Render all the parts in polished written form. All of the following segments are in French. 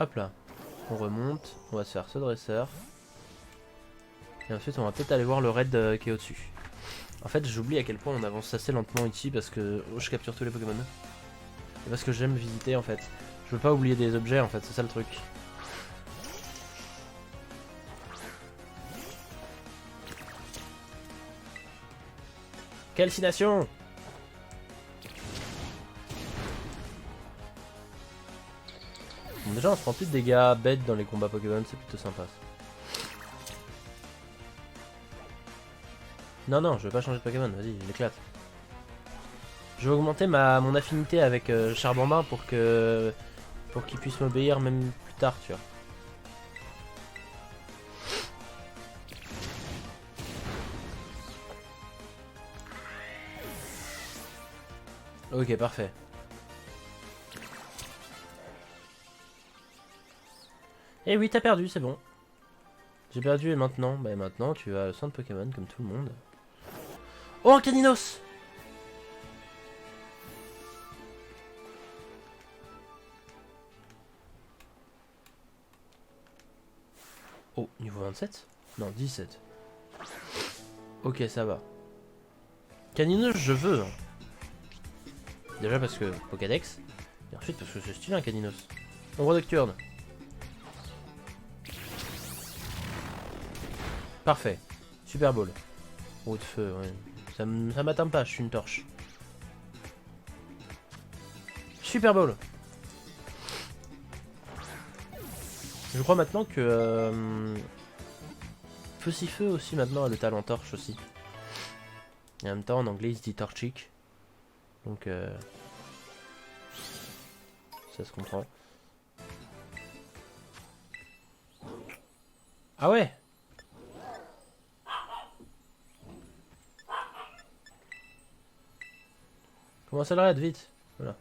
Hop là. On remonte. On va se faire ce dresseur. Et ensuite on va peut-être aller voir le raid qui est au-dessus. En fait j'oublie à quel point on avance assez lentement ici parce que je capture tous les Pokémon. Et parce que j'aime visiter en fait. Je veux pas oublier des objets en fait, c'est ça le truc. Calcination! Bon, déjà on se prend plus de dégâts bêtes dans les combats Pokémon, c'est plutôt sympa. Non non, je veux pas changer de Pokémon, vas-y, j'éclate. Je vais augmenter mon affinité avec Charbambin pour qu'il puisse m'obéir même plus tard, tu vois. Ok, parfait. Eh oui, t'as perdu, c'est bon. J'ai perdu et maintenant? Bah maintenant, tu as le centre Pokémon comme tout le monde. Oh, un Caninos! Oh, niveau 27? Non, 17. Ok, ça va. Caninos, je veux. Hein. Déjà parce que Pokédex. Et ensuite parce que c'est stylé un Caninos. Ombre nocturne. Parfait. Super Ball. Eau de feu, ouais. Ça m'atteint pas, je suis une torche. Super Ball. Je crois maintenant que... Feu aussi maintenant a le talent torche aussi. Et en même temps en anglais il se dit torchic. Donc ça se comprend. Ah ouais. Comment ça l'arrête vite. Voilà.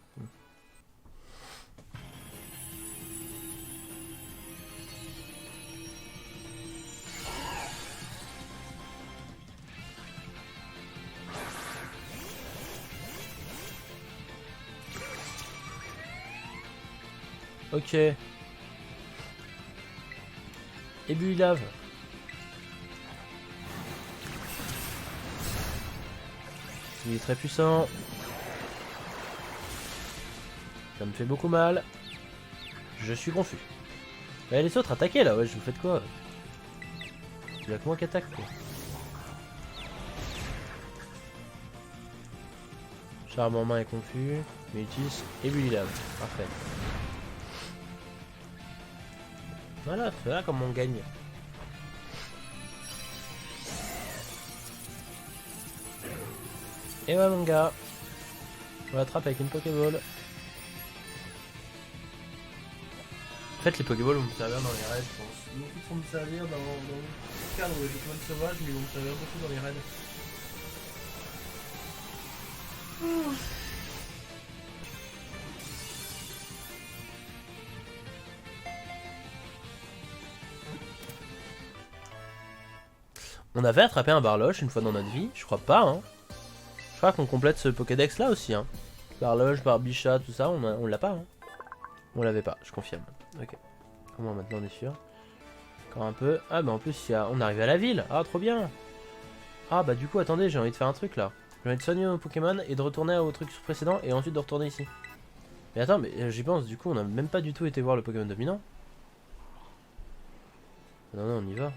Ok. Ébullive. Il est très puissant. Ça me fait beaucoup mal. Je suis confus. Mais les autres attaquez là, ouais, je vous faites quoi? Il y a que moi qui attaque quoi. Charme en main est confus. Métis, ébullive. Parfait. Voilà comment on gagne. Et ouais mon gars. On l'attrape avec une Pokéball. En fait les Pokéballs vont me servir dans les raids je pense. Beaucoup vont me servir dans le cadre où les Pokémon sauvages, mais ils vont me servir beaucoup dans les raids. On avait attrapé un Barloche une fois dans notre vie, je crois pas hein. Je crois qu'on complète ce Pokédex là aussi hein. Barloche, Barbichat, tout ça, on l'a pas hein. On l'avait pas, je confirme. Ok. Comment maintenant on est sûr? Encore un peu. Ah bah en plus on arrive à la ville. Ah trop bien. Ah bah du coup attendez, j'ai envie de faire un truc là. J'ai envie de soigner mon Pokémon et de retourner au truc précédent et ensuite de retourner ici. Mais attends, mais j'y pense, du coup on a même pas du tout été voir le Pokémon dominant. Non non, on y va.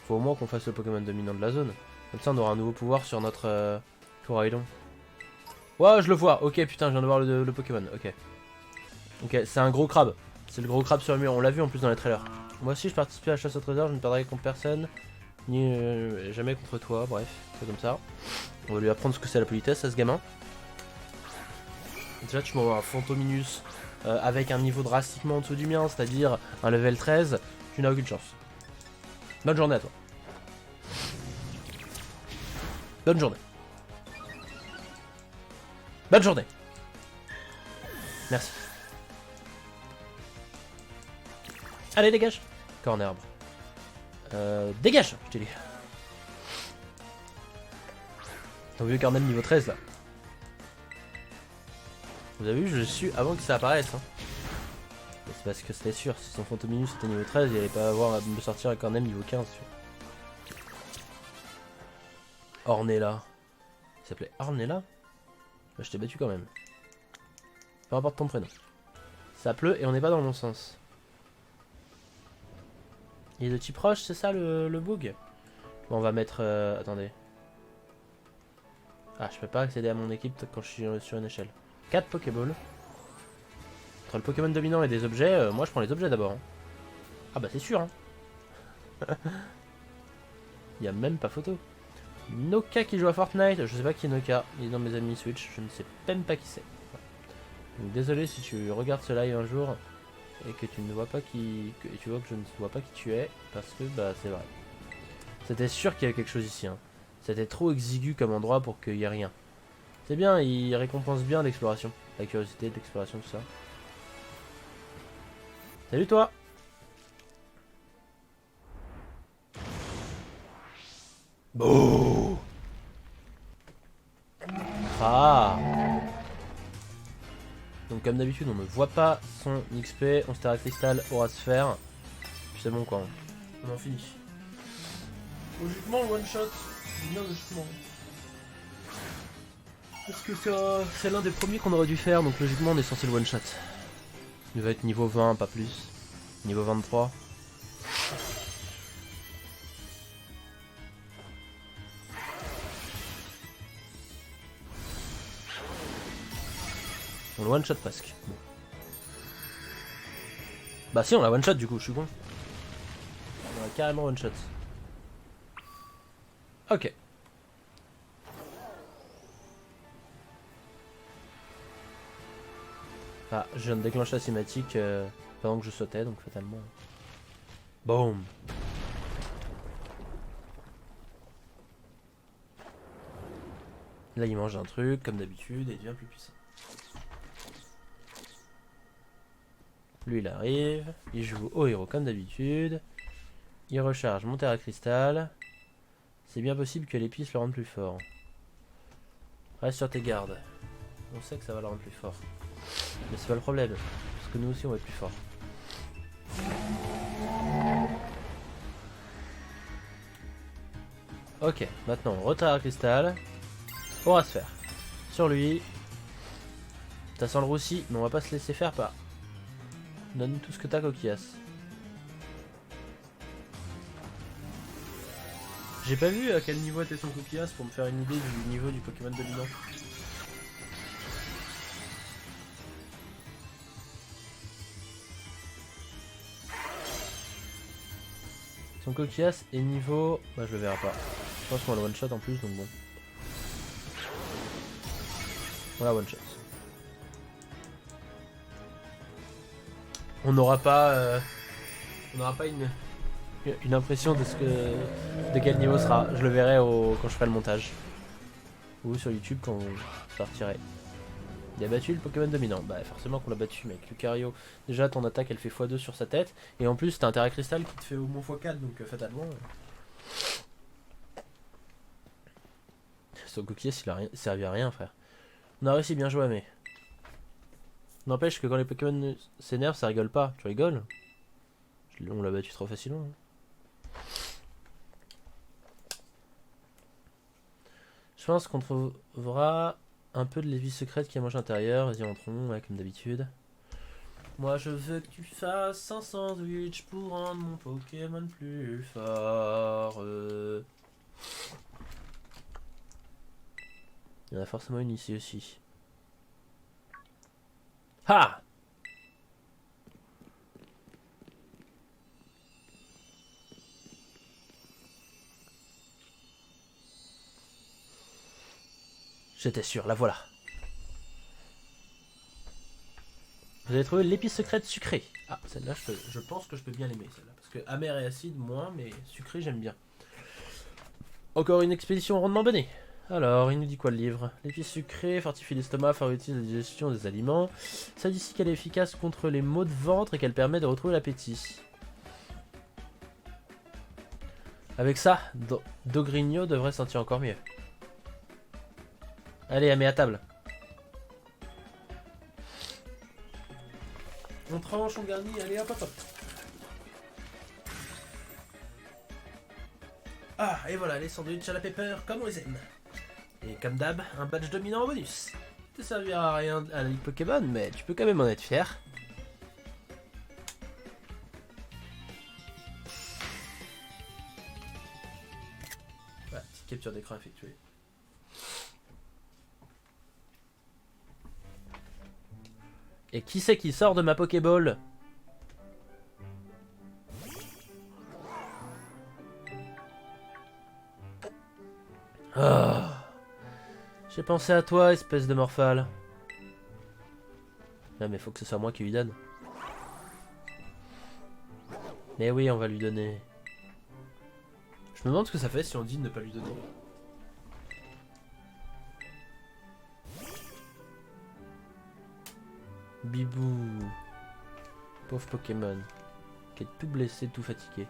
Faut au moins qu'on fasse le Pokémon dominant de la zone. Comme ça on aura un nouveau pouvoir sur notre Coraidon. Ouais je le vois, ok putain je viens de voir le Pokémon, ok. Ok, c'est un gros crabe. C'est le gros crabe sur le mur, on l'a vu en plus dans les trailers. Moi aussi je participe à la chasse au trésor, je ne perdrai contre personne. Ni jamais contre toi, bref, c'est comme ça. On va lui apprendre ce que c'est la politesse à ce gamin. Déjà tu m'envoies un Fantominus avec un niveau drastiquement en dessous du mien, c'est-à-dire un level 13, tu n'as aucune chance. Bonne journée à toi. Bonne journée. Bonne journée. Merci. Allez, dégage. Cornerbe. Dégage, je t'ai dit. Ton vieux Cornel niveau 13 là. Vous avez vu, je suis avant que ça apparaisse. Hein. C'est parce que c'était sûr, si son Fantominus était niveau 13, il allait pas avoir à me sortir un Cornem niveau 15. Tu vois. Ornella. Il s'appelait Ornella? Bah, je t'ai battu quand même. Peu importe ton prénom. Ça pleut et on n'est pas dans le bon sens. Il est de type roche, c'est ça le bug? Bon, on va mettre... attendez. Ah, je peux pas accéder à mon équipe quand je suis sur une échelle. 4 Pokéballs. Entre le Pokémon dominant et des objets, moi je prends les objets d'abord. Hein. Ah bah c'est sûr. Hein. Il y a même pas photo. Noka qui joue à Fortnite. Je sais pas qui est Noka. Il est dans mes amis Switch. Je ne sais même pas qui c'est. Donc désolé si tu regardes ce live un jour et que tu ne vois pas qui... que tu vois que je ne vois pas qui tu es. Parce que bah c'est vrai. C'était sûr qu'il y avait quelque chose ici. Hein. C'était trop exigu comme endroit pour qu'il y ait rien. C'est bien, il récompense bien l'exploration. La curiosité, l'exploration, tout ça. Salut toi! Bouh! Ah! Donc comme d'habitude on ne voit pas son XP, on se terre à cristal, aura sphère. Puis c'est bon quoi. On en finit. Logiquement one shot. Bien logiquement. Parce que c'est l'un des premiers qu'on aurait dû faire, donc logiquement on est censé le one shot. Il va être niveau 20, pas plus. Niveau 23. On le one shot presque. Bon. Bah si on l'a one shot du coup, je suis con. On l'a carrément one shot. Ok. Ah, je viens de déclencher la cinématique pendant que je sautais, donc fatalement. Boom. Là il mange un truc, comme d'habitude, et il devient plus puissant. Lui il arrive, il joue au héros comme d'habitude. Il recharge mon terre à cristal. C'est bien possible que l'épice le rende plus fort. Reste sur tes gardes. On sait que ça va le rendre plus fort. Mais c'est pas le problème, parce que nous aussi on va être plus fort. Ok, maintenant retard à cristal. Aura sphère. Sur lui. T'as sans le roussi, mais on va pas se laisser faire par. Donne tout ce que t'as, Coquillas. J'ai pas vu à quel niveau était son Coquillas pour me faire une idée du niveau du Pokémon dominant. Son Coquillas est niveau... Bah je le verrai pas. Je pense qu'on va le one shot en plus donc bon. Voilà one shot. On n'aura pas une impression de de quel niveau sera. Je le verrai quand je ferai le montage. Ou sur YouTube quand je partirai. Il a battu le Pokémon dominant. Bah forcément qu'on l'a battu mec. Lucario, déjà ton attaque elle fait x2 sur sa tête. Et en plus t'as un terrain cristal qui te fait au moins x4 donc fatalement. Son Coquillas il a servi à rien frère. On a réussi bien joué mais. N'empêche que quand les Pokémon s'énervent ça rigole pas. Tu rigoles? On l'a battu trop facilement. Hein. Je pense qu'on trouvera un peu de l'évice secrète qui a mangé à l'intérieur. Vas-y entrons, ouais, comme d'habitude. Moi je veux que tu fasses un sandwich pour rendre mon Pokémon plus fort. Il y en a forcément une ici aussi. Ha! J'étais sûr, la voilà. Vous avez trouvé l'épice secrète sucrée. Ah, celle-là, je pense que je peux bien l'aimer, celle-là. Parce que amer et acide, moins, mais sucré, j'aime bien. Encore une expédition au rendement bonnet. Alors, il nous dit quoi le livre? L'épice sucrée fortifie l'estomac, favorise la digestion des aliments. Ça dit ici qu'elle est efficace contre les maux de ventre et qu'elle permet de retrouver l'appétit. Avec ça, Dogrigno devrait sentir encore mieux. Allez, elle met à table. On tranche, on garnit, allez hop hop hop. Ah, et voilà, les sandwichs à la pepper, comme on les aime. Et comme d'hab, un badge dominant en bonus. Ça servira à rien à la Ligue Pokémon, mais tu peux quand même en être fier. Voilà, petite capture d'écran effectuée. Et qui c'est qui sort de ma Pokéball? Oh. J'ai pensé à toi, espèce de morphale. Non mais faut que ce soit moi qui lui donne. Mais oui, on va lui donner. Je me demande ce que ça fait si on dit de ne pas lui donner. Bibou. Pauvre Pokémon. Qui est tout blessé, tout fatigué.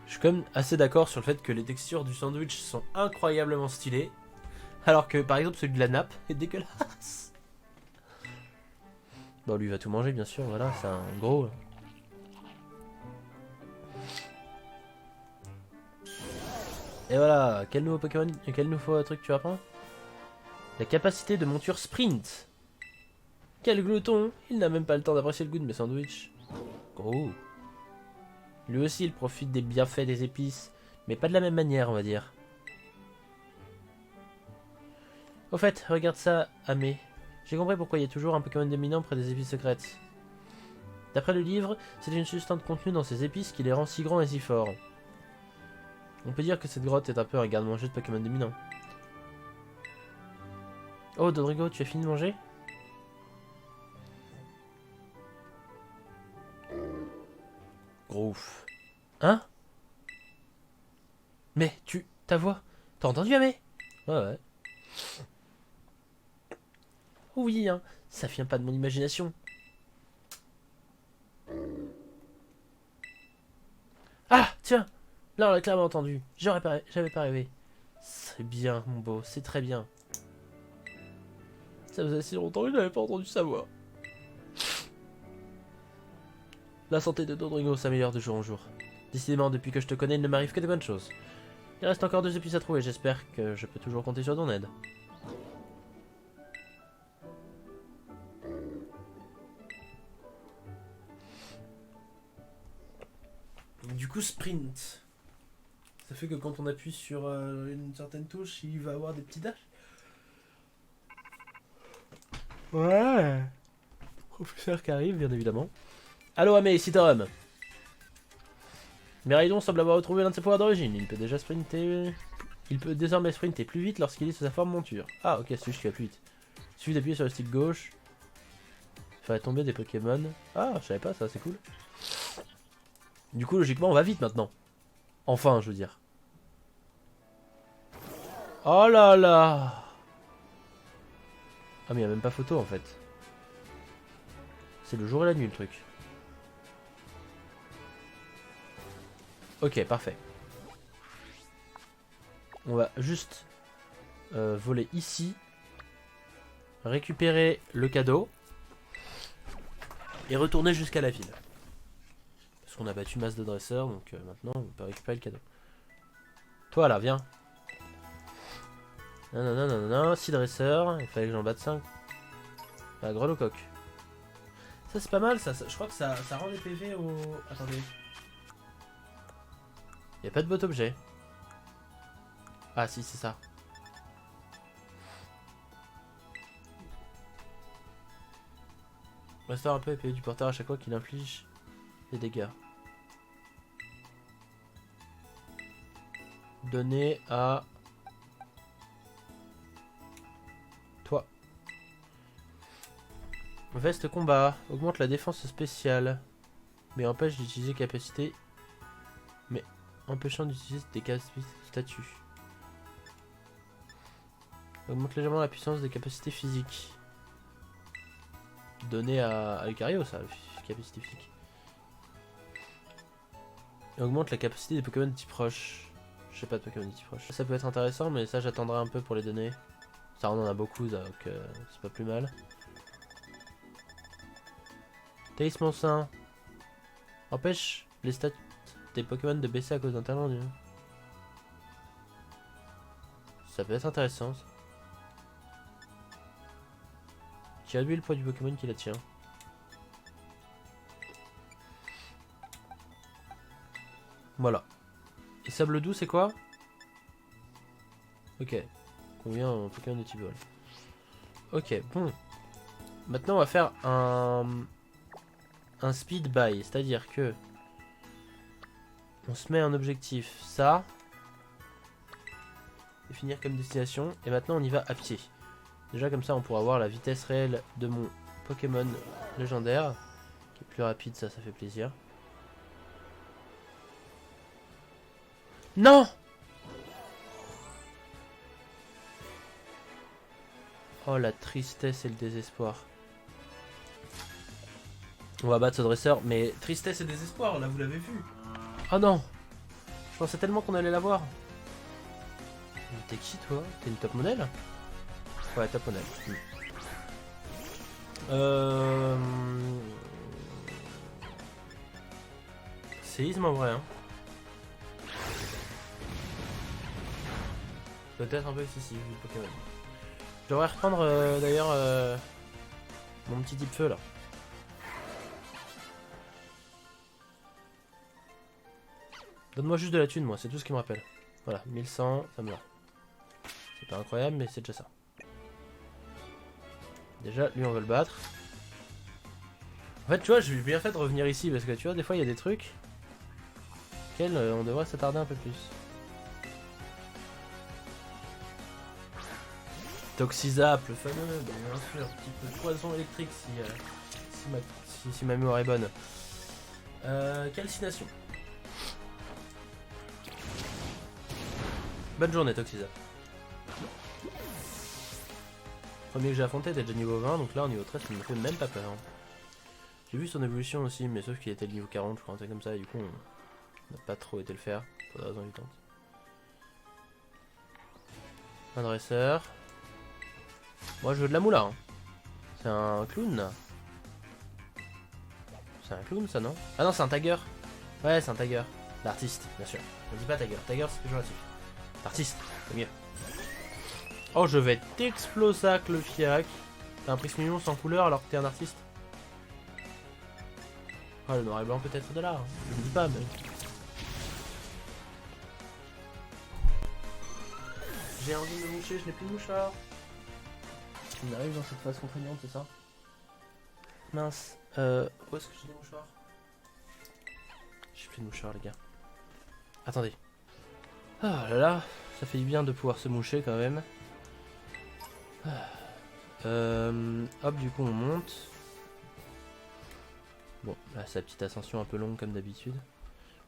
Je suis quand même assez d'accord sur le fait que les textures du sandwich sont incroyablement stylées. Alors que par exemple celui de la nappe est dégueulasse. Bon, lui va tout manger bien sûr, voilà, c'est un gros. Et voilà, quel nouveau Pokémon, quel nouveau truc tu apprends? La capacité de monture sprint. Quel glouton, il n'a même pas le temps d'apprécier le goût de mes sandwichs. Gros. Lui aussi il profite des bienfaits des épices, mais pas de la même manière on va dire. Au fait, regarde ça, Amé. J'ai compris pourquoi il y a toujours un Pokémon dominant près des épices secrètes. D'après le livre, c'est une substance contenue dans ces épices qui les rend si grands et si forts. On peut dire que cette grotte est un peu un garde-manger de Pokémon dominant. Oh, Dodrigo, tu as fini de manger? Gros ouf. Hein? Mais, ta voix, t'as entendu, Amé? Ouais, ouais. Oui, hein, ça vient pas de mon imagination. Ah, tiens, là on l'a clairement entendu. J'avais pas rêvé. C'est bien, mon beau, c'est très bien. Ça faisait si longtemps que je n'avais pas entendu sa voix. La santé de Dodrigo s'améliore de jour en jour. Décidément, depuis que je te connais, il ne m'arrive que des bonnes choses. Il reste encore 2 épices à trouver, j'espère que je peux toujours compter sur ton aide. Du coup, sprint. Ça fait que quand on appuie sur une certaine touche, il va avoir des petits dashs. Ouais. Professeur qui arrive, bien évidemment. Allo, Amé, Citorum. Miraidon semble avoir retrouvé l'un de ses pouvoirs d'origine. Il peut déjà sprinter. Il peut désormais sprinter plus vite lorsqu'il est sous sa forme monture. Ah, ok, c'est juste qu'il va plus vite. Il suffit d'appuyer sur le stick gauche. Faire tomber des Pokémon. Ah, je savais pas ça, c'est cool. Du coup, logiquement, on va vite maintenant. Enfin, je veux dire. Oh là là. Ah, mais il n'y a même pas photo en fait. C'est le jour et la nuit le truc. Ok, parfait. On va juste voler ici. Récupérer le cadeau. Et retourner jusqu'à la ville. Parce qu'on a battu masse de dresseurs, donc maintenant on peut récupérer le cadeau. Toi là, viens. Non, non, non, non, non, 6 dresseurs, il fallait que j'en batte 5. Ah, grelocoq. Ça c'est pas mal, ça, je crois que ça rend les PV au... Attendez. Y a pas de bot objet. Ah si, c'est ça. Restaure un peu épée du porteur à chaque fois qu'il inflige des dégâts. Donner à... toi. Veste combat. Augmente la défense spéciale. Mais empêche d'utiliser capacité. Mais empêchant d'utiliser des capacités statut. Augmente légèrement la puissance des capacités physiques. Donner à Lucario, ça, capacité physique. Et augmente la capacité des Pokémon de type roche. Je sais pas de Pokémon de type roche. Ça peut être intéressant, mais ça j'attendrai un peu pour les donner. Ça, on en a beaucoup, donc c'est pas plus mal. Taste mon sein. Empêche les stats des Pokémon de baisser à cause d'un talent. Ça peut être intéressant. Ça. Tu réduis le poids du Pokémon qui la tient. Voilà. Et sable doux, c'est quoi? Ok. Combien en Pokémon de type vol? Ok, bon. Maintenant, on va faire un speed buy. C'est-à-dire que on se met un objectif, ça. Et finir comme destination. Et maintenant, on y va à pied. Déjà, comme ça, on pourra voir la vitesse réelle de mon Pokémon légendaire. Qui est plus rapide, ça fait plaisir. Non! Oh, la tristesse et le désespoir. On va battre ce dresseur, mais tristesse et désespoir, là, vous l'avez vu. Oh non! Je pensais tellement qu'on allait l'avoir. Mais t'es qui, toi? T'es une top modèle? Ouais, top modèle. Séisme en vrai, hein. Peut-être un peu excessif, le Pokémon. Je devrais reprendre d'ailleurs mon petit type feu là. Donne-moi juste de la thune, moi, c'est tout ce qui me rappelle. Voilà, 1100, ça me va. C'est pas incroyable, mais c'est déjà ça. Déjà, lui, on va le battre. En fait, tu vois, je vais bien fait de revenir ici parce que tu vois, des fois, il y a des trucs auxquels on devrait s'attarder un peu plus. Toxizap, le fameux, bien sûr, un petit peu de poison électrique si ma mémoire est bonne. Calcination. Bonne journée, Toxizap. Premier que j'ai affronté était déjà niveau 20, donc là, au niveau 13, ça me fait même pas peur. J'ai vu son évolution aussi, mais sauf qu'il était le niveau 40, je crois, un truc comme ça, et du coup, on n'a pas trop été le faire, pour des raisons évidentes. Un dresseur. Moi, je veux de la moula. Hein. C'est un clown. C'est un clown, ça, non? Ah non, c'est un tagger. Ouais, c'est un tagger. L'artiste, bien sûr. On dit pas tagger. Tagger, c'est péjoratif. L'artiste, c'est mieux. Oh, je vais t'explosac le fiac. T'as un prisme mignon sans couleur alors que t'es un artiste. Oh, le noir et blanc peut-être de là. Hein. Je ne dis pas, mais... J'ai envie de me moucher, je n'ai plus de mouchard. On arrive dans cette phase contraignante, c'est ça? Mince. Où est-ce que j'ai des mouchoirs? J'ai plus de mouchoirs, les gars. Attendez. Ah là là, ça fait du bien de pouvoir se moucher quand même. Hop, du coup on monte. Bon, là c'est la petite ascension un peu longue comme d'habitude.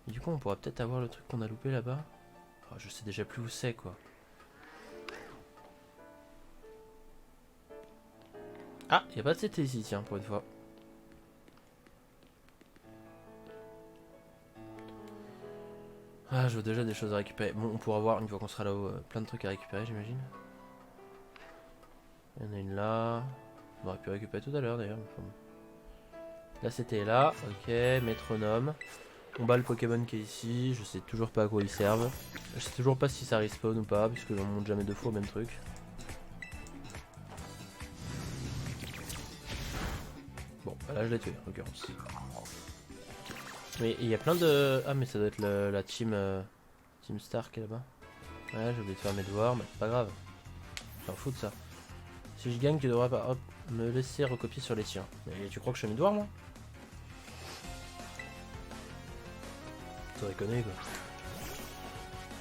Du coup on pourra peut-être avoir le truc qu'on a loupé là-bas. Oh, je sais déjà plus où c'est quoi. Ah, y a pas de CT ici, tiens, pour une fois. Ah, je vois déjà des choses à récupérer. Bon, on pourra voir une fois qu'on sera là-haut plein de trucs à récupérer, j'imagine. Il y en a une là. On aurait pu récupérer tout à l'heure d'ailleurs. Là, c'était là. Ok, métronome. On bat le Pokémon qui est ici. Je sais toujours pas à quoi ils servent. Je sais toujours pas si ça respawn ou pas, puisque on monte jamais deux fois au même truc. Bon, bah là je l'ai tué en l'occurrence. Mais il y a plein de... Ah mais ça doit être la team Team Star qui est là-bas. Ouais, j'ai oublié de faire mes devoirs, mais c'est pas grave. J'en fous de ça. Si je gagne, tu devrais pas me laisser recopier sur les tiens. Mais tu crois que je fais mes devoirs moi? Ça déconner quoi.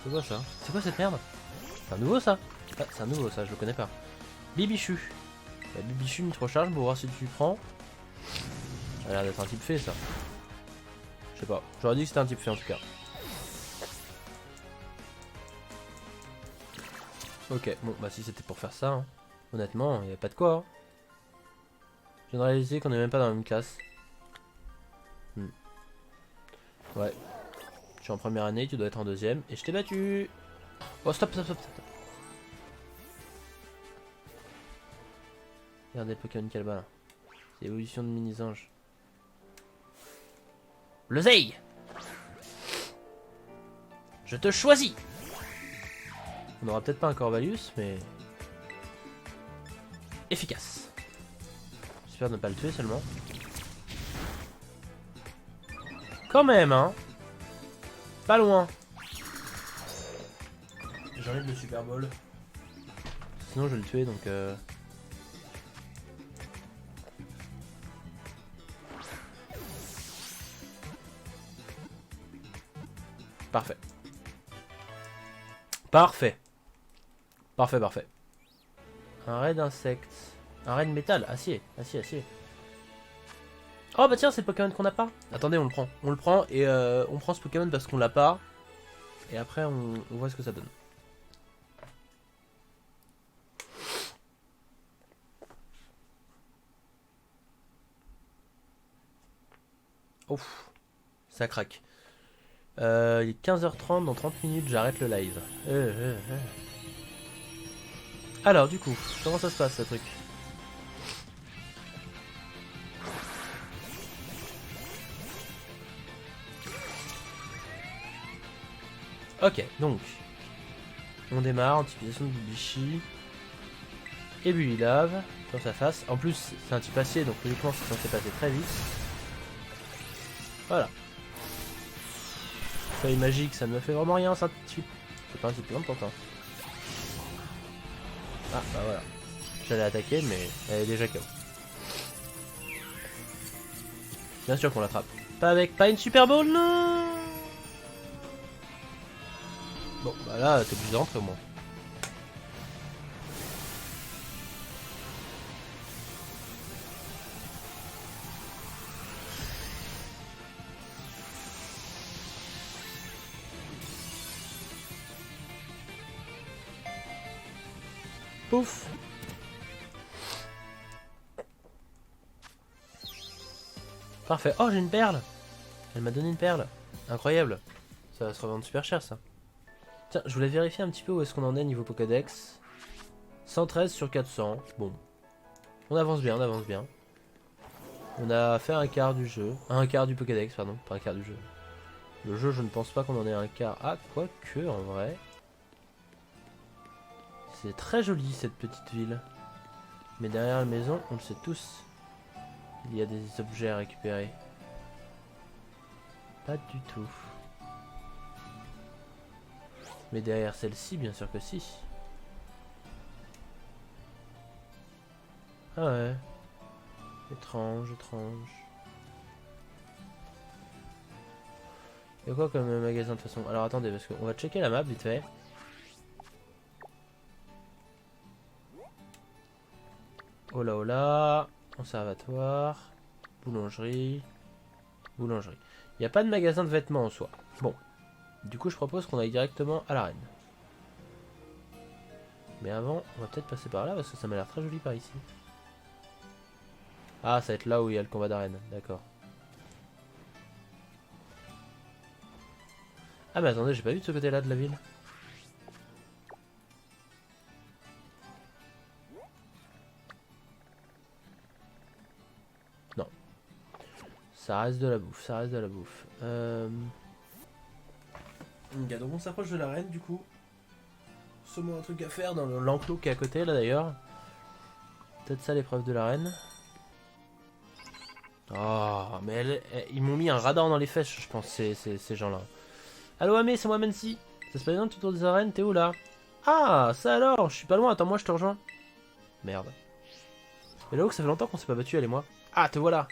C'est quoi ça? C'est quoi cette merde? C'est un nouveau ça? Ah, c'est un nouveau ça, je le connais pas. Bibichu. Bah, Bibichu, une recharge pour voir si tu prends. Ça a l'air d'être un type fait ça. Je sais pas, j'aurais dit que c'était un type fait en tout cas. Ok, bon bah si c'était pour faire ça, hein. Honnêtement, il n'y a pas de quoi. Hein. Je viens de réaliser qu'on est même pas dans la même classe. Ouais. Je suis en première année, tu dois être en deuxième. Et je t'ai battu. Oh stop, stop, stop, stop. Regardez le Pokémon qu'elle bat là. C'est l'évolution de Mini-Ange. L'oseille! Je te choisis! On n'aura peut-être pas un Corvallis, mais... efficace. J'espère ne pas le tuer seulement. Quand même, hein! Pas loin! J'enlève le Super Ball. Sinon je vais le tuer donc... Parfait. Parfait. Parfait, parfait. Un raid insecte. Un raid métal. Acier. Acier, acier. Oh bah tiens, c'est le Pokémon qu'on n'a pas. Attendez, on le prend. On le prend et on prend ce Pokémon parce qu'on l'a pas. Et après, on voit ce que ça donne. Ouf. Ça craque. Il est 15h30, dans 30 minutes, j'arrête le live. Alors, du coup, comment ça se passe, ce truc? Ok, donc, on démarre, anticipation de Bibichi. Et Bulilave, dans sa face. En plus, c'est un type acier, donc logiquement, c'est censé passer très vite. Voilà. Feuille magique, ça ne me fait vraiment rien, ça. C'est pas un type important. Ah, bah voilà. J'allais attaquer, mais elle est déjà KO. Bien sûr qu'on l'attrape. Pas une Super Bowl, non. Bon, bah là, t'es obligé d'entrer au moins. Pouf. Parfait. Oh, j'ai une perle. Elle m'a donné une perle. Incroyable. Ça va se revendre super cher, ça. Tiens, je voulais vérifier un petit peu où est-ce qu'on en est niveau Pokédex. 113 sur 400. Bon. On avance bien, on avance bien. On a fait un quart du jeu. Un quart du Pokédex, pardon. Pas un quart du jeu. Le jeu, je ne pense pas qu'on en ait un quart. Ah, quoique, en vrai. C'est très joli, cette petite ville. Mais derrière la maison, on le sait tous, il y a des objets à récupérer. Pas du tout. Mais derrière celle-ci, bien sûr que si. Ah ouais. Étrange, étrange. Il y a quoi comme magasin de toute façon? Alors attendez, parce qu'on va checker la map vite fait. Oh là oh là. Conservatoire. Boulangerie. Boulangerie. Il n'y a pas de magasin de vêtements en soi. Bon. Du coup, je propose qu'on aille directement à l'arène. Mais avant, on va peut-être passer par là parce que ça m'a l'air très joli par ici. Ah, ça va être là où il y a le combat d'arène. D'accord. Ah, mais attendez, j'ai pas vu de ce côté-là de la ville. Non. Ça reste de la bouffe, ça reste de la bouffe. Ok, donc on s'approche de l'arène du coup. Sûrement un truc à faire dans l'enclos qui est à côté là d'ailleurs. Peut-être ça l'épreuve de l'arène. Oh, mais ils m'ont mis un radar dans les fesses, je pense, ces gens-là. Allo Amé, c'est moi Mensi. Ça se passe bien tout autour des arènes, t'es où là? Ah, ça alors, je suis pas loin, attends, moi je te rejoins. Merde. Mais là-haut, ça fait longtemps qu'on s'est pas battu, elle et moi. Ah, te voilà.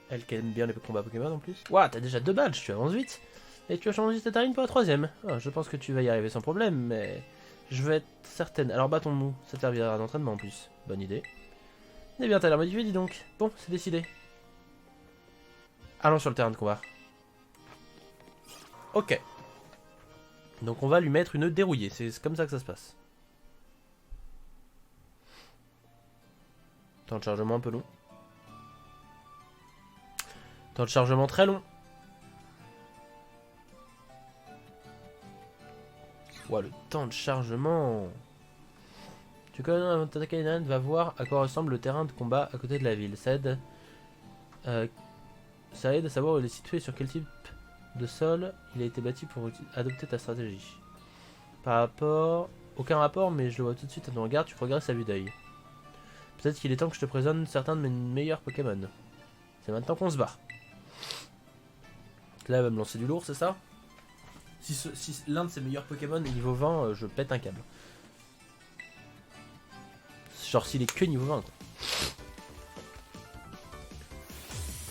Elle qui aime bien les combats Pokémon en plus. Ouah, t'as déjà 2 badges, tu avances vite. Et tu as changé ta tarine pour la 3ème. Ah, je pense que tu vas y arriver sans problème, mais je vais être certaine. Alors battons-nous, ça te servira d'entraînement en plus. Bonne idée. Eh bien, t'as l'air motivé, dis donc. Bon, c'est décidé. Allons sur le terrain de combat. Ok. Donc on va lui mettre une dérouillée, c'est comme ça que ça se passe. Temps de chargement un peu long. Temps de chargement très long. Ouah, le temps de chargement. Tu connais avant de t'attaquer à une arène, va voir à quoi ressemble le terrain de combat à côté de la ville. Ça aide à savoir où il est situé et sur quel type de sol il a été bâti pour adopter ta stratégie. Par rapport... Aucun rapport, mais je le vois tout de suite à ton regard, tu progresses à vue d'œil. Peut-être qu'il est temps que je te présente certains de mes meilleurs Pokémon. C'est maintenant qu'on se bat. Là, elle va me lancer du lourd, c'est ça? Si l'un de ses meilleurs Pokémon est niveau 20, je pète un câble. Genre s'il est que niveau 20. Quoi.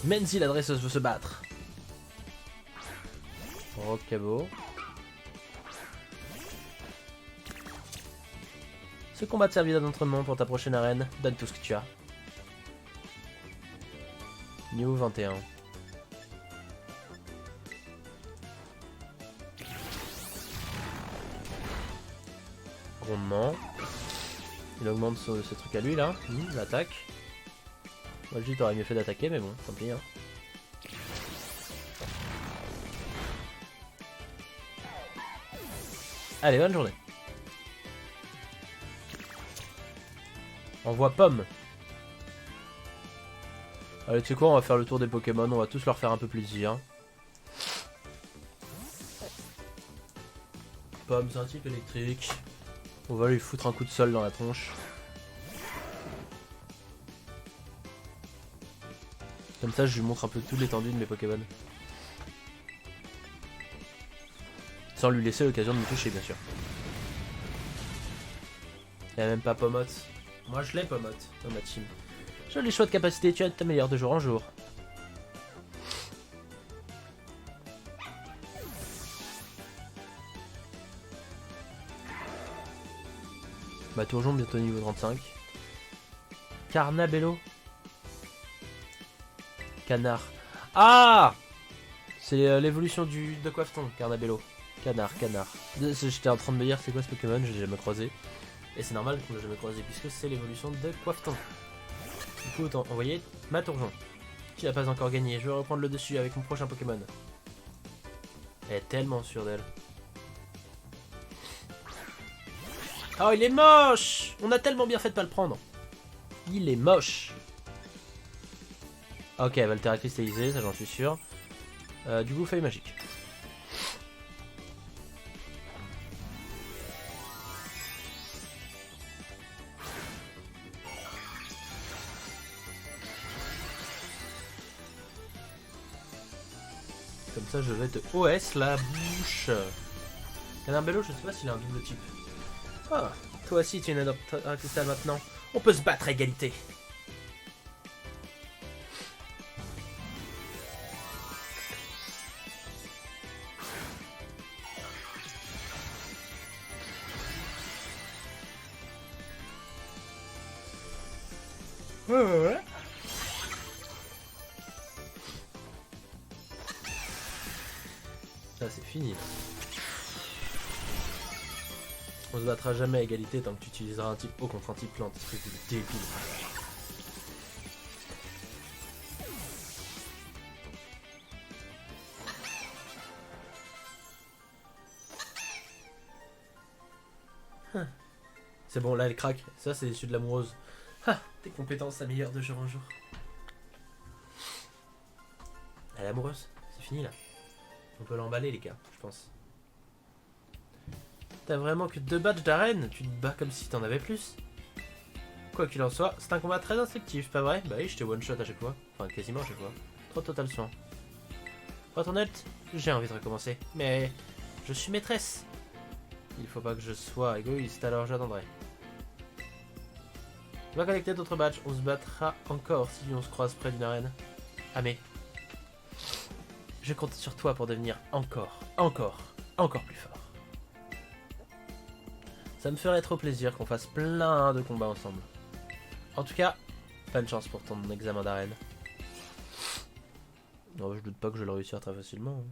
Menzi, la dresseuse, veut se battre. Rocabo. Ce combat te servira d'entraînement pour ta prochaine arène. Donne tout ce que tu as. Niveau 21. Rondement. Il augmente ce truc à lui là. L'attaque. Moi je dis t'aurais mieux fait d'attaquer mais bon, tant pis hein. Allez, bonne journée. Envoie pomme. Allez, tu sais quoi, on va faire le tour des Pokémon, on va tous leur faire un peu plaisir. Pomme, c'est un type électrique. On va lui foutre un coup de sol dans la tronche. Comme ça, je lui montre un peu toute l'étendue de mes Pokémon. Sans lui laisser l'occasion de me toucher, bien sûr. Il n'y a même pas Pomote. Moi, je l'ai Pomote dans ma team. Joli choix de capacité, tu t'améliores de jour en jour. Bah, Tourjon, bientôt niveau 35. Carnabello. Canard. Ah! C'est l'évolution de Coiffeton, Carnabello. Canard. J'étais en train de me dire c'est quoi ce Pokémon, je l'ai jamais croisé. Et c'est normal qu'on l'ait jamais croisé puisque c'est l'évolution de Coiffeton. Du coup, autant envoyer ma Tourjon. Qui n'a pas encore gagné, je vais reprendre le dessus avec mon prochain Pokémon. Elle est tellement sûre d'elle. Oh, il est moche! On a tellement bien fait de pas le prendre. Il est moche. Ok, elle va le terra cristalliser, ça j'en suis sûr. Du coup, feuille magique. Comme ça, je vais te OS la bouche. Canarbello, je sais pas s'il a un double type. Ah, toi aussi tu es une adopte un cristal maintenant. On peut se battre à égalité. Ouais. Ça c'est fini. On se battra jamais à égalité tant que tu utiliseras un type eau contre un type plante. C'est débile. C'est bon, là elle craque. Ça c'est issu de l'amoureuse. Tes compétences s'améliorent de jour en jour. Elle est amoureuse. C'est fini là. On peut l'emballer les gars, je pense. T'as vraiment que 2 badges d'arène? Tu te bats comme si t'en avais plus? Quoi qu'il en soit, c'est un combat très instructif, pas vrai? Bah oui, je te one shot à chaque fois. Enfin, quasiment à chaque fois. Trop total soin. Retournette, j'ai envie de recommencer. Mais je suis maîtresse. Il faut pas que je sois égoïste, alors j'attendrai. Va collecter d'autres badges. On se battra encore si on se croise près d'une arène. Ah mais... Je compte sur toi pour devenir encore plus fort. Ça me ferait trop plaisir qu'on fasse plein de combats ensemble. En tout cas, bonne chance pour ton examen d'arène. Non, je doute pas que je vais le réussir très facilement. Hein.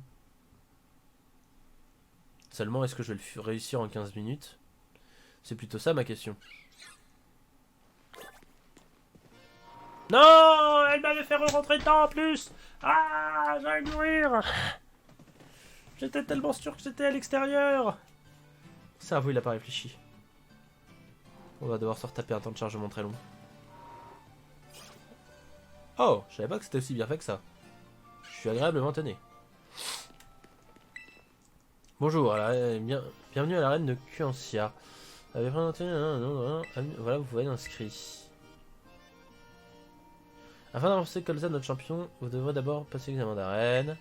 Seulement, est-ce que je vais le réussir en 15 minutes? C'est plutôt ça ma question. Non, elle m'avait fait rentrer dedans en plus. Ah, j'allais mourir. J'étais tellement sûr que j'étais à l'extérieur. Cerveau, il a pas réfléchi. On va devoir se retaper un temps de chargement très long. Oh, je savais pas que c'était aussi bien fait que ça. Je suis agréablement étonné. Bonjour, bienvenue à l'arène de Kuancia. Voilà, vous voyez inscrit. Afin d'avancer comme ça notre champion, vous devrez d'abord passer l'examen d'arène.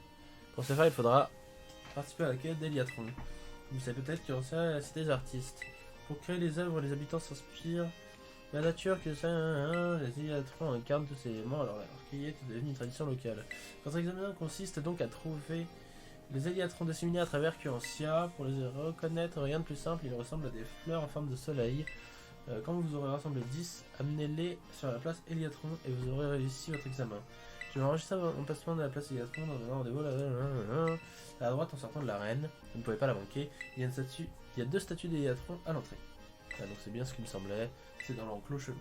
Pour ce faire, il faudra participer à la quête d'Eliatron. Vous savez peut-être que c'est la cité des artistes. Pour créer les œuvres, les habitants s'inspirent de la nature, que ça, les Eliatrons incarnent tous ces éléments, alors l'archéologie est devenue une tradition locale. Votre examen consiste donc à trouver les Eliatrons disséminés à travers Kuancia. Pour les reconnaître, rien de plus simple, ils ressemblent à des fleurs en forme de soleil. Quand vous aurez rassemblé 10, amenez-les sur la place Eliatron et vous aurez réussi votre examen. Je vais enregistrer mon placement de la place Eliatron dans un rendez-vous à droite en sortant de l'arène. Vous ne pouvez pas la manquer. Il y a 2 statues d'Eliatron à l'entrée. Ah, donc c'est bien ce qu'il me semblait. C'est dans l'enclos chelou.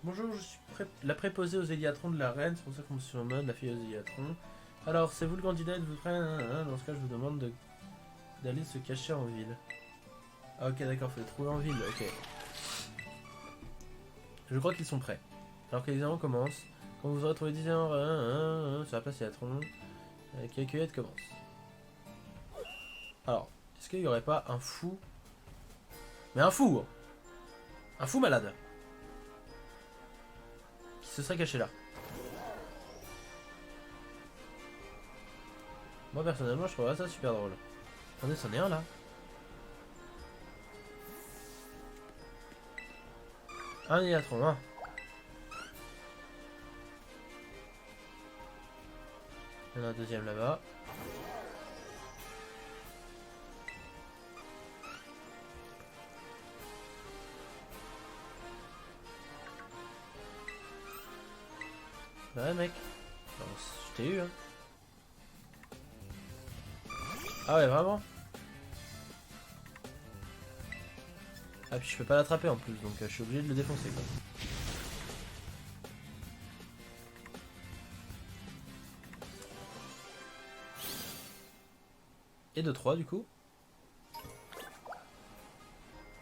Bonjour, je suis la préposée aux Eliatrons de la reine, c'est pour ça qu'on me surnomme la fille aux Eliatrons. Alors, c'est vous le candidat, êtes-vous prêt? Dans ce cas, je vous demande d'aller se cacher en ville. Ah, ok, d'accord, faut les trouver en ville, ok. Je crois qu'ils sont prêts. Alors que l'examen commence, quand vous aurez trouvé 10 sur la place Eliatron, qui cueillette commence. Alors, est-ce qu'il n'y aurait pas un fou? Mais un fou! Un fou malade! Qui se serait caché là. Moi personnellement je trouverais ça super drôle. Attendez, c'en est un là. Un Eliatron, un. Il y en a un deuxième là-bas. Ouais mec. Bon, je t'ai eu hein. Ah ouais vraiment. Ah puis je peux pas l'attraper en plus donc je suis obligé de le défoncer quoi. Et de 3 du coup.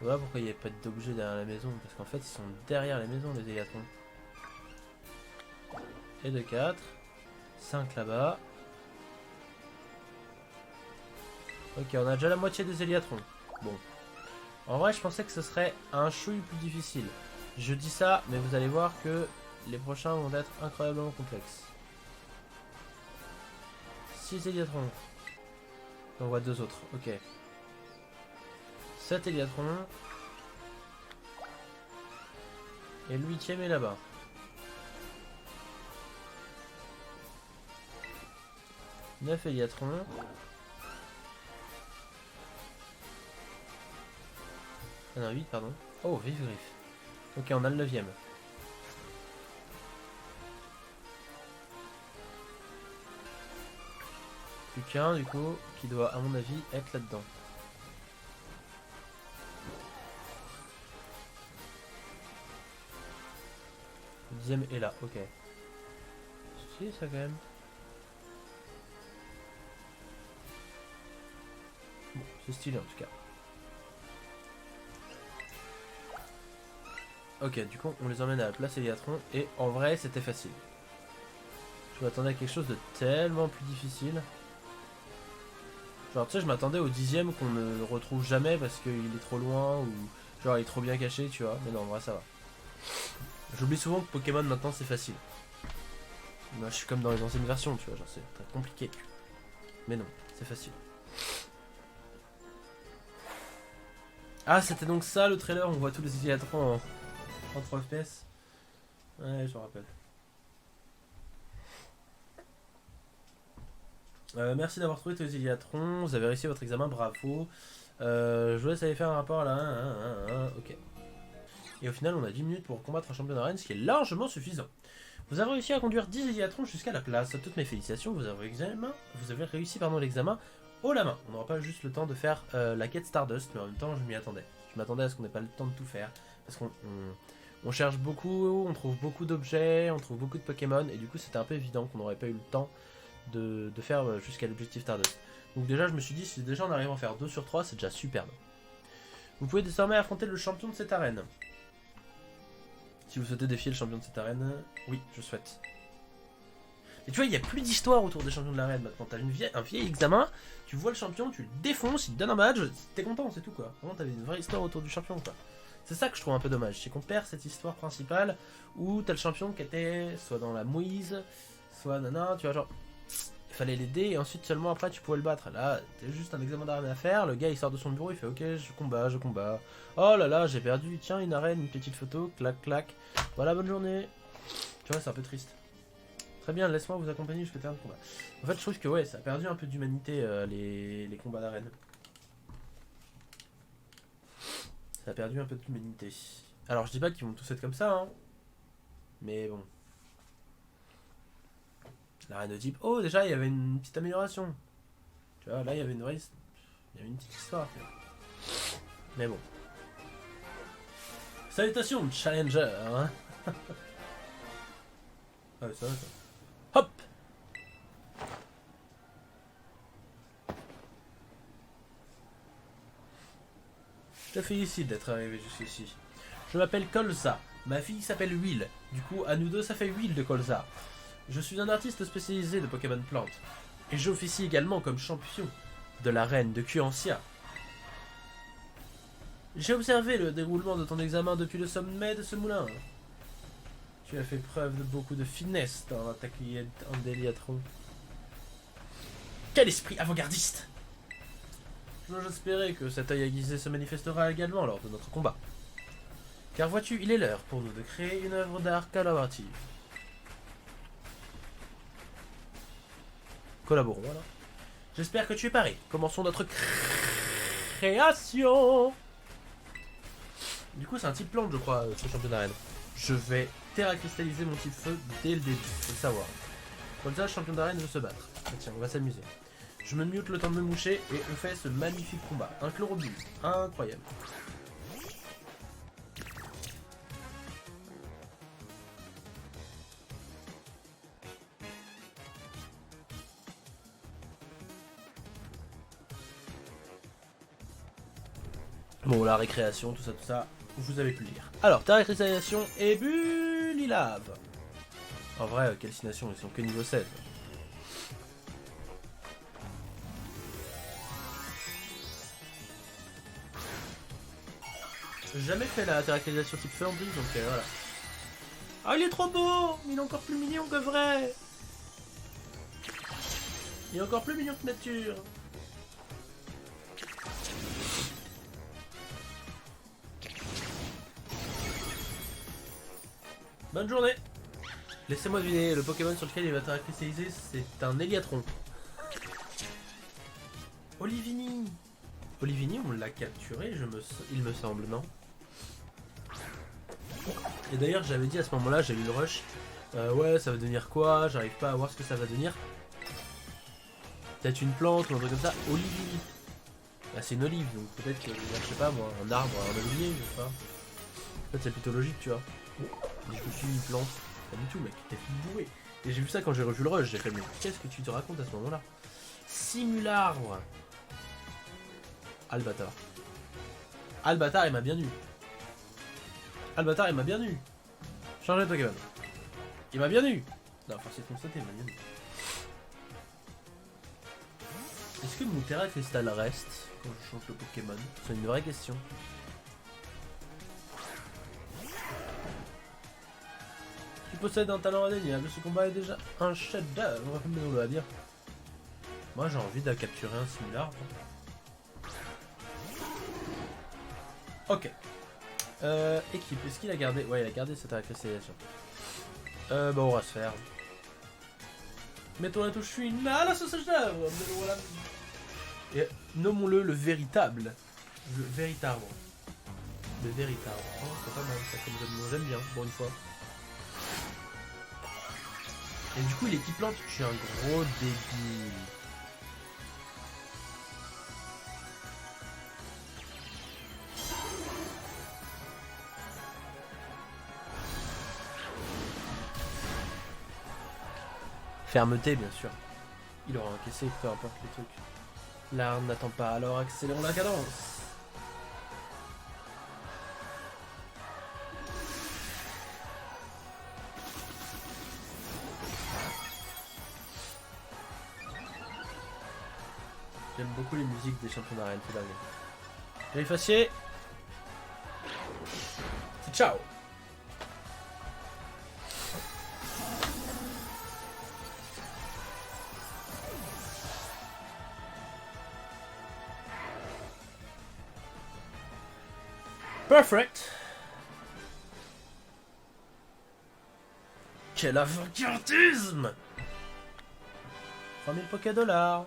Voilà pourquoi il n'y a pas d'objets derrière la maison. Parce qu'en fait ils sont derrière les maisons les Eliatrons. Et de 4. 5 là-bas. Ok, on a déjà la moitié des Eliatrons. Bon. En vrai, je pensais que ce serait un chouille plus difficile. Je dis ça, mais vous allez voir que les prochains vont être incroyablement complexes. 6 Eliatrons. On voit 2 autres, ok. 7 Eliatrons. Et le 8ème est là-bas. 9 Eliatrons. Ah non, 8, pardon. Oh, vive griffe. Ok, on a le 9ème. Plus qu'un, du coup, qui doit, à mon avis, être là-dedans. Le 10ème est là, ok. C'est stylé ça quand même. Bon, c'est stylé en tout cas. Ok, du coup, on les emmène à la place Eliatron, et en vrai, c'était facile. Je m'attendais à quelque chose de tellement plus difficile. Genre, tu sais, je m'attendais au 10ème qu'on ne le retrouve jamais parce qu'il est trop loin, ou genre il est trop bien caché, tu vois. Mais non, en vrai, ça va. J'oublie souvent que Pokémon, maintenant, c'est facile. Moi, je suis comme dans les anciennes versions, tu vois, genre c'est très compliqué. Mais non, c'est facile. Ah, c'était donc ça le trailer, on voit tous les Eliatrons en 3 FPS. Ouais, je me rappelle. Merci d'avoir trouvé tous les Eliatrons, vous avez réussi votre examen, bravo. Je vous laisse aller faire un rapport là, ok. Et au final, on a 10 minutes pour combattre un champion d'arène, ce qui est largement suffisant. Vous avez réussi à conduire 10 Eliatrons jusqu'à la place. Toutes mes félicitations, vous avez réussi l'examen haut la main. On n'aura pas juste le temps de faire la quête Stardust, mais en même temps, je m'y attendais. Je m'attendais à ce qu'on n'ait pas le temps de tout faire. Parce qu'on cherche beaucoup, on trouve beaucoup d'objets, on trouve beaucoup de Pokémon, et du coup, c'était un peu évident qu'on n'aurait pas eu le temps de faire jusqu'à l'objectif Stardust. Donc déjà, je me suis dit, si déjà on arrive à en faire 2 sur 3, c'est déjà superbe. Vous pouvez désormais affronter le champion de cette arène. Si vous souhaitez défier le champion de cette arène, oui, je souhaite. Et tu vois, il n'y a plus d'histoire autour des champions de l'arène maintenant. T'as un vieil examen, tu vois le champion, tu le défonces, il te donne un badge, t'es content, c'est tout quoi. Vraiment, t'avais une vraie histoire autour du champion quoi. C'est ça que je trouve un peu dommage, c'est qu'on perd cette histoire principale où t'as le champion qui était soit dans la mouise, soit nana, tu vois, genre. Il fallait l'aider et ensuite seulement après tu pouvais le battre. Là, t'as juste un examen d'arène à faire, le gars il sort de son bureau, il fait ok, je combat. Oh là là, j'ai perdu, tiens, une arène, une petite photo, clac, clac. Voilà, bonne journée. Tu vois, c'est un peu triste. Très bien, laisse-moi vous accompagner jusqu'au terrain de combat. En fait, je trouve que ouais, ça a perdu un peu d'humanité, les combats d'arène. Ça a perdu un peu d'humanité. Alors, je dis pas qu'ils vont tous être comme ça, hein. Mais bon. L'arène de type, oh, déjà, il y avait une petite amélioration. Tu vois, là, il y avait une vraie... Il y avait une petite histoire. Mais bon. Salutations, Challenger, hein. Ah, ça va, ça. Hop. Je te félicite d'être arrivé jusqu'ici. Je m'appelle Colza. Ma fille s'appelle Will. Du coup, à nous deux, ça fait Will de Colza. Je suis un artiste spécialisé de Pokémon Plantes. Et j'officie également comme champion de l'arène de Kuancia. J'ai observé le déroulement de ton examen depuis le sommet de ce moulin. Tu as fait preuve de beaucoup de finesse dans l'attaquer en Eliatron. Quel esprit avant-gardiste! J'espérais que cet œil aiguisé se manifestera également lors de notre combat. Car vois-tu, il est l'heure pour nous de créer une œuvre d'art collaborative. Collaborons alors. J'espère que tu es paré. Commençons notre création. Du coup, c'est un type plante, je crois, ce champion d'arène. Je vais terra cristalliser mon type feu dès le début, faut le savoir. Comme ça, le champion d'arène veut se battre. Ah, tiens, on va s'amuser. Je me mute le temps de me moucher et on fait ce magnifique combat. Un chlorobus, incroyable. Bon, la récréation, tout ça, vous avez pu le lire. Alors, ta récréation et Bulilave. En vrai, calcination, ils sont que niveau 16. J'ai jamais fait la caractérisation type feu en plus, donc voilà. Ah, il est trop beau! Il est encore plus mignon que vrai! Il est encore plus mignon que nature! Bonne journée! Laissez-moi deviner, le Pokémon sur lequel il va caractériser, c'est un Eliatron. Olivini! Olivini, on l'a capturé, il me semble, non? Et d'ailleurs, j'avais dit à ce moment-là, j'ai eu le rush. Ouais, ça va devenir quoi? J'arrive pas à voir ce que ça va devenir. Peut-être une plante ou un truc comme ça. Olivini. Ah, c'est une olive, donc peut-être que, je sais pas moi, un arbre, un olivier, je sais pas. En fait, c'est plutôt logique, tu vois. Mais je me suis mis une plante. Pas du tout, mec, t'es bourré. Et j'ai vu ça quand j'ai revu le rush, j'ai fait, mais qu'est-ce que tu te racontes à ce moment-là? Simularbre. Albatar. Albatar, il m'a bien eu. Albatar, il m'a bien eu. Changer de Pokémon. Il m'a bien eu. Non, force est de constater, il m'a bien eu. Est-ce que mon Terra Cristal reste quand je change de Pokémon? C'est une vraie question. Tu possèdes un talent indéniable, ce combat est déjà un chef-d'œuvre, mais on le va dire. Moi j'ai envie de capturer un Simularbre. Ok. Équipe, est-ce qu'il a gardé? Ouais, il a gardé cette cristallisation. Bah on va se faire. Mettons la touche finale à ce chef-d'œuvre. Voilà. Et nommons-le le véritable. Le véritable. Le véritable. Oh, c'est pas mal ça comme jeu de mots, j'aime bien, pour une fois. Et du coup, il est qui plante. Je suis un gros débile. Fermeté, bien sûr. Il aura encaissé, peu importe le truc. L'arme n'attend pas, alors accélérons la cadence. J'aime beaucoup les musiques des champions d'arène, c'est dingue. Griffe acier. C'est ciao. Perfect. Quel avant-gardisme. 3000 Poké dollars.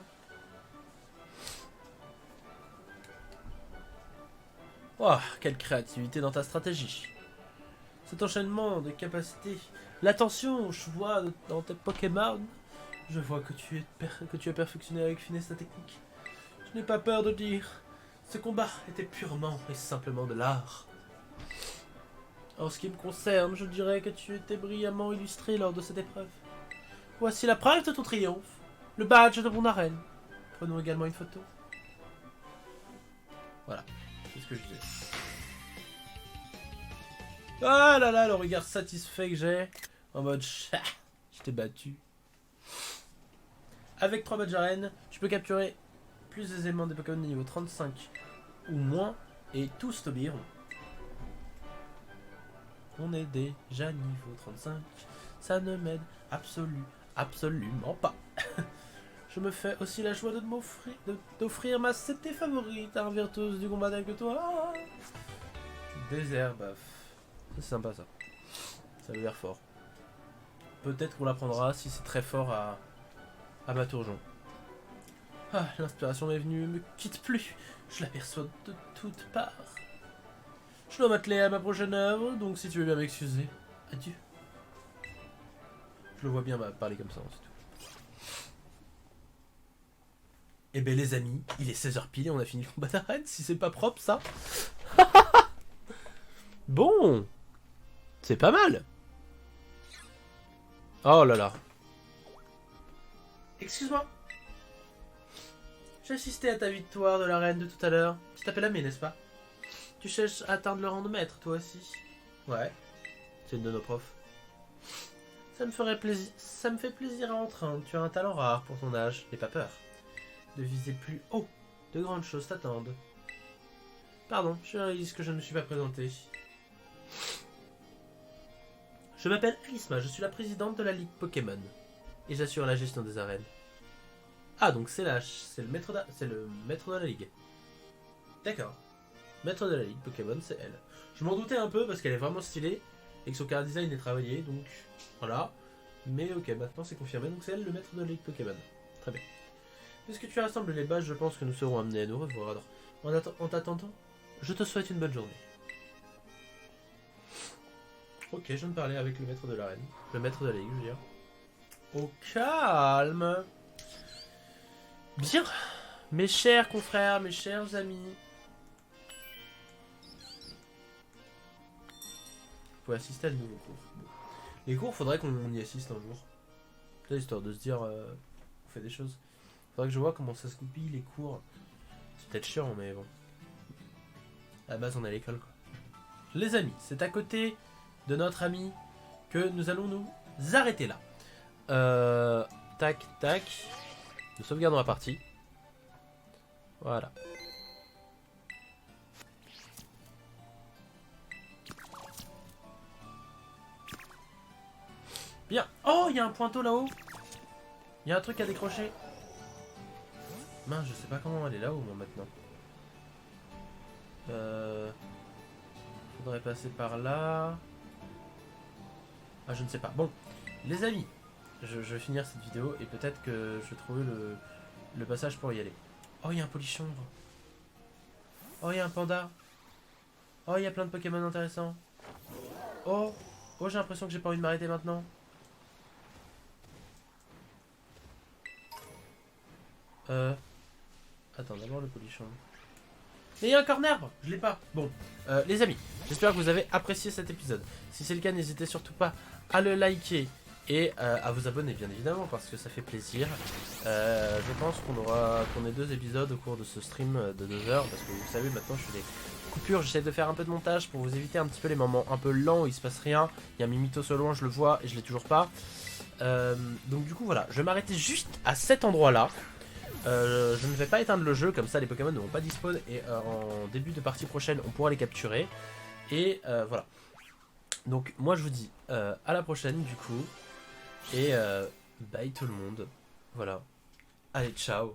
Oh, quelle créativité dans ta stratégie. Cet enchaînement de capacités. L'attention, je vois dans tes Pokémon. Je vois que tu as perfectionné avec finesse ta technique. Je n'ai pas peur de dire. Ce combat était purement et simplement de l'art. En ce qui me concerne, je dirais que tu étais brillamment illustré lors de cette épreuve. Voici la preuve de ton triomphe. Le badge de mon arène. Prenons également une photo. Voilà, c'est ce que je disais. Ah là là, le regard satisfait que j'ai. En mode, je t'ai battu. Avec 3 badges arène, tu peux capturer plus aisément des Pokémon de niveau 35 ou moins, et tous t'obéiront. On est déjà niveau 35, ça ne m'aide absolument pas. Je me fais aussi la joie d'offrir ma CT favorite à un virtuose du combat tel que toi. Désert baf. C'est sympa ça. Ça veut dire fort. Peut-être qu'on l'apprendra si c'est très fort à Maturgeon. Ah, l'inspiration m'est venue, me quitte plus. Je l'aperçois de toutes parts. Je dois m'atteler à ma prochaine œuvre, donc si tu veux bien m'excuser, adieu. Je le vois bien parler comme ça, c'est tout. Eh ben les amis, il est 16h pile et on a fini le combat d'arène, si c'est pas propre ça. Bon, c'est pas mal. Oh là là. Excuse-moi. J'ai assisté à ta victoire de l'arène de tout à l'heure. Tu t'appelles Amé, n'est-ce pas? Tu cherches à atteindre le rang de maître, toi aussi? Ouais. C'est une de nos profs. Ça me fait plaisir à entendre. Tu as un talent rare pour ton âge. N'aie pas peur de viser plus haut. De grandes choses t'attendent. Pardon, je réalise que je ne me suis pas présenté. Je m'appelle Arisma, je suis la présidente de la Ligue Pokémon. Et j'assure la gestion des arènes. Ah, donc c'est le maître de la Ligue. D'accord. Maître de la Ligue Pokémon, c'est elle. Je m'en doutais un peu parce qu'elle est vraiment stylée et que son car design est travaillé, donc voilà. Mais ok, maintenant c'est confirmé, donc c'est elle le maître de la Ligue Pokémon. Très bien. Puisque tu rassembles les bases, je pense que nous serons amenés à nous revoir. En t'attendant, je te souhaite une bonne journée. Ok, je viens de parler avec le maître de l'arène. Le maître de la Ligue, je veux dire. Au calme. Bien. Mes chers confrères, mes chers amis. Vous pouvez assister à de nouveaux cours. Bon. Les cours, faudrait qu'on y assiste un jour. Histoire de se dire, on fait des choses. Faudrait que je vois comment ça se goupille les cours. C'est peut-être chiant, mais bon. À la base, on est à l'école, quoi. Les amis, c'est à côté de notre ami que nous allons nous arrêter là. Tac, tac. Nous sauvegardons la partie. Voilà. Bien. Oh, il y a un pointeau là-haut. Il y a un truc à décrocher. Mince, je sais pas comment aller là-haut, moi, maintenant. Faudrait passer par là. Ah, je ne sais pas. Bon, les amis, je vais finir cette vidéo et peut-être que je vais trouver le passage pour y aller. Oh, il y a un polichon. Oh, il y a un panda. Oh, il y a plein de Pokémon intéressants. Oh, j'ai l'impression que j'ai pas envie de m'arrêter maintenant. Attends, d'abord le polichon. Mais il y a encore un arbre, je l'ai pas. Bon, les amis, j'espère que vous avez apprécié cet épisode. Si c'est le cas, n'hésitez surtout pas à le liker et à vous abonner, bien évidemment, parce que ça fait plaisir. Je pense qu'on ait 2 épisodes au cours de ce stream de 2 heures, parce que vous savez, maintenant je fais des coupures, j'essaie de faire un peu de montage pour vous éviter un petit peu les moments un peu lents où il se passe rien. Il y a Mimito solo, je le vois et je l'ai toujours pas. Donc du coup voilà, je vais m'arrêter juste à cet endroit là. Je ne vais pas éteindre le jeu, comme ça les Pokémon ne vont pas dispawn et en début de partie prochaine on pourra les capturer. Et voilà. Donc moi je vous dis à la prochaine du coup. Et bye tout le monde. Voilà. Allez, ciao.